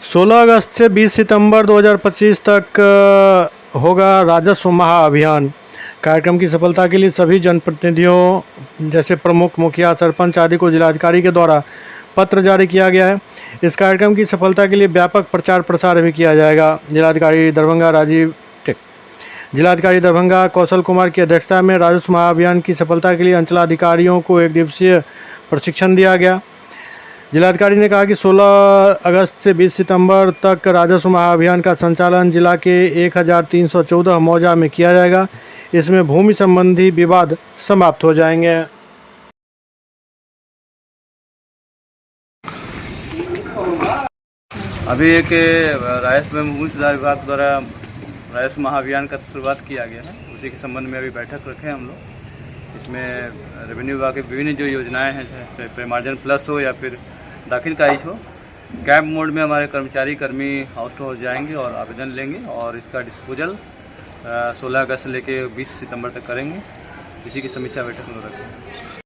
16 अगस्त से 20 सितंबर 2025 तक होगा राजस्व महाअभियान। कार्यक्रम की सफलता के लिए सभी जनप्रतिनिधियों जैसे प्रमुख, मुखिया, सरपंच आदि को जिलाधिकारी के द्वारा पत्र जारी किया गया है। इस कार्यक्रम की सफलता के लिए व्यापक प्रचार प्रसार भी किया जाएगा। जिलाधिकारी दरभंगा कौशल कुमार की अध्यक्षता में राजस्व महाअभियान की सफलता के लिए अंचलाधिकारियों को 1 दिवसीय प्रशिक्षण दिया गया। जिलाधिकारी ने कहा कि 16 अगस्त से 20 सितंबर तक राजस्व महाअभियान का संचालन जिला के 1314 मौजा में किया जाएगा। इसमें भूमि संबंधी विवाद समाप्त हो जाएंगे। अभी एक राजस्व एवं भूमि सुधार विभाग द्वारा राजस्व महाअभियान का शुरुआत किया गया है। उसी के संबंध में अभी बैठक रखे हैं हम लोग। इसमें रेवेन्यू विभाग की विभिन्न जो योजनाएं हैं, चाहे प्रीमार्जन प्लस हो या फिर दाखिल काइज हो, कैंप मोड में हमारे कर्मी हाउस टू हाउस जाएंगे और आवेदन लेंगे और इसका डिस्पोजल 16 अगस्त से लेकर 20 सितंबर तक करेंगे। इसी की समीक्षा बैठक में रखेंगे।